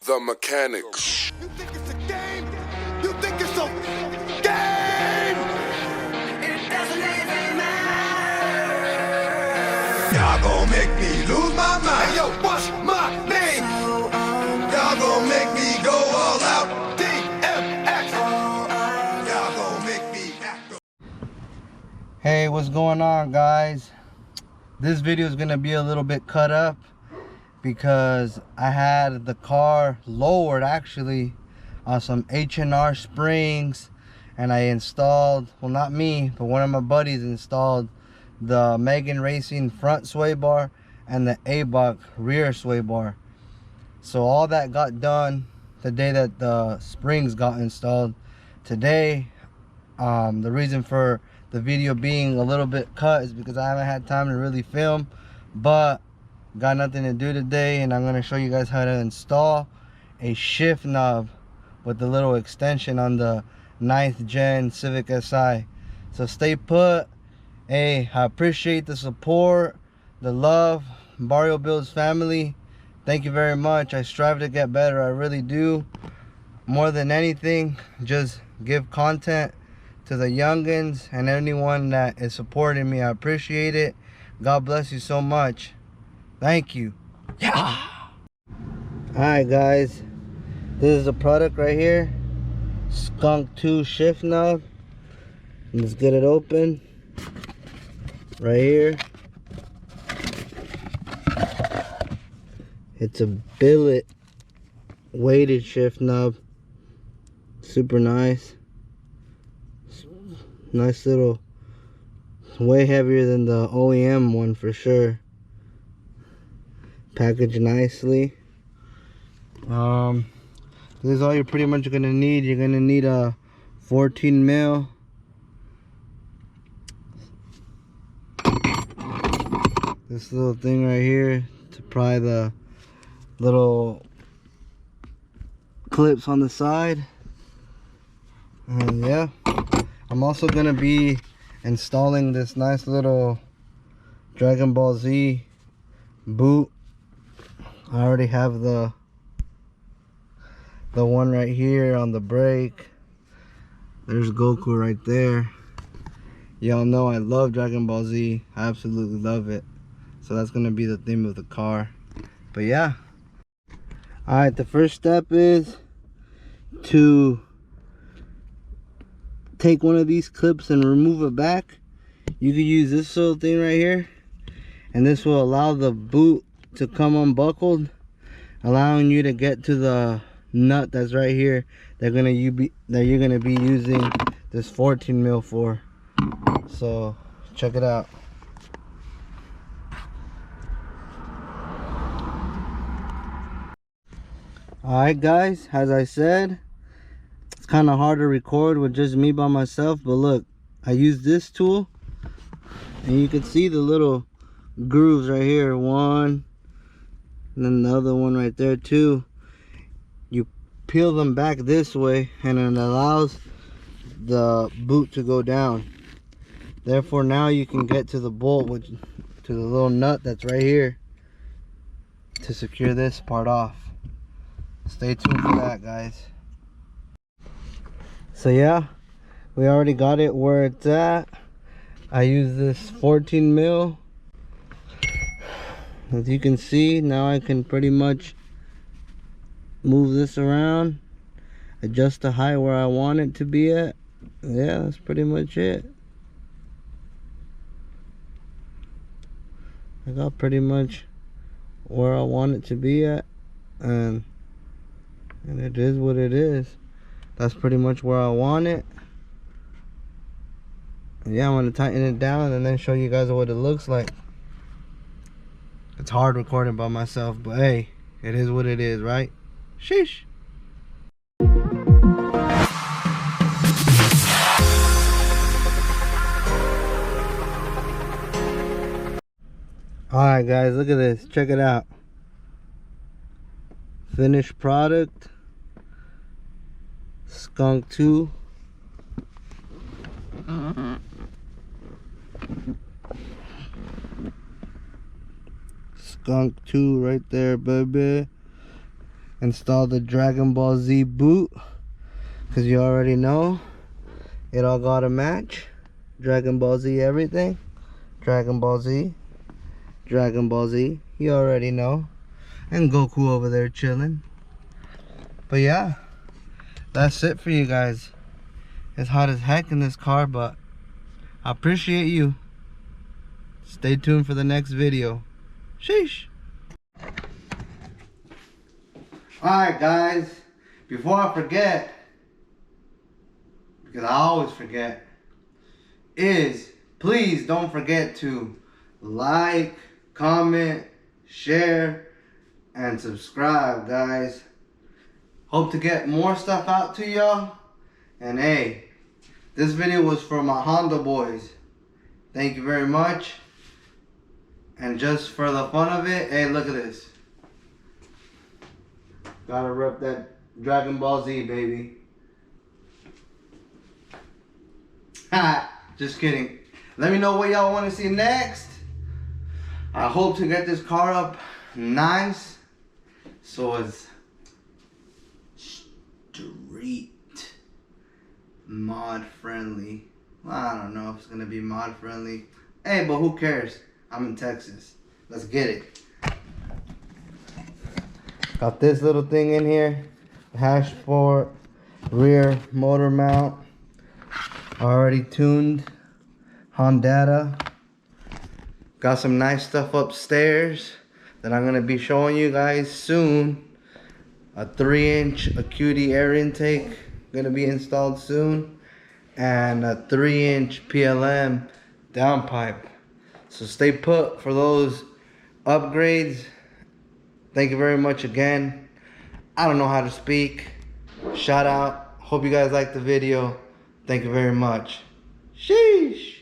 The mechanics. You think it's a game? You think it's a game? It doesn't even matter. Y'all gon' make me lose my mind. Hey, yo, what's my name? Y'all gon' make me go all out. DMX. Y'all gon' make me act. Hey, what's going on, guys? This video is gonna be a little bit cut up because I had the car lowered actually on some H&R springs, and I installed, well, not me, but one of my buddies installed the Megan Racing front sway bar and the ABOC rear sway bar. So all that got done the day that the springs got installed. Today, the reason for the video being a little bit cut is because I haven't had time to really film, but got nothing to do today, and I'm going to show you guys how to install a shift knob with the little extension on the 9th gen Civic Si. So stay put. Hey, I appreciate the support, the love, Barrio Builds family. Thank you very much. I strive to get better, I really do. More than anything, just give content to the youngins and anyone that is supporting me. I appreciate it. God bless you so much. Thank you. Yeah. Alright, guys, this is the product right here, Skunk 2 shift knob. Let's get it open right here. It's a billet weighted shift knob. Super nice. Nice little, way heavier than the OEM one for sure. Packaged nicely. This is all you're pretty much gonna need. You're gonna need a 14 mil. This little thing right here to pry the little clips on the side. And yeah, I'm also gonna be installing this nice little Dragon Ball Z boot. I already have the one right here on the brake. There's Goku right there. Y'all know I love Dragon Ball Z. I absolutely love it. So that's gonna be the theme of the car. But yeah. Alright, the first step is to take one of these clips and remove it back. You could use this little thing right here, and this will allow the boot to come unbuckled, allowing you to get to the nut that's right here that you're gonna be using this 14 mil for. So check it out. Alright, guys, as I said, it's kind of hard to record with just me by myself, but look, I use this tool and you can see the little grooves right here, one and then the other one right there too. You peel them back this way and it allows the boot to go down. Therefore now you can get to the bolt, to the little nut that's right here to secure this part off. Stay tuned for that, guys. So yeah, we already got it where it's at. I use this 14 mil. As you can see, now I can pretty much move this around, adjust the height where I want it to be at. Yeah, that's pretty much it. I got pretty much where I want it to be at, and it is what it is. That's pretty much where I want it. And yeah, I'm gonna tighten it down and then show you guys what it looks like. It's hard recording by myself, but hey, it is what it is, right? Sheesh. Alright, guys, look at this. Check it out. Finished product. Skunk 2. Skunk 2 right there, baby. Install the Dragon Ball Z boot, because you already know it all gotta match. Dragon Ball Z everything. Dragon Ball Z. Dragon Ball Z. You already know. And Goku over there chilling. But yeah, that's it for you guys. It's hot as heck in this car, but I appreciate you. Stay tuned for the next video. Sheesh. Alright guys, before I forget, because I always forget, is please don't forget to like, comment, share, and subscribe, guys. Hope to get more stuff out to y'all. And hey, this video was for my Honda boys. Thank you very much. And just for the fun of it, hey, look at this. Gotta rep that Dragon Ball Z, baby. Ha! Just kidding. Let me know what y'all want to see next. I hope to get this car up nice, so it's street mod friendly. Well, I don't know if it's gonna be mod friendly. Hey, but who cares? I'm in Texas. Let's get it. Got this little thing in here. Hashboard, rear motor mount. Already tuned. Honda. Got some nice stuff upstairs that I'm gonna be showing you guys soon. A 3-inch Acuity air intake gonna be installed soon, and a 3-inch PLM downpipe. So stay put for those upgrades. Thank you very much again. I don't know how to speak. Shout out. Hope you guys liked the video. Thank you very much. Sheesh.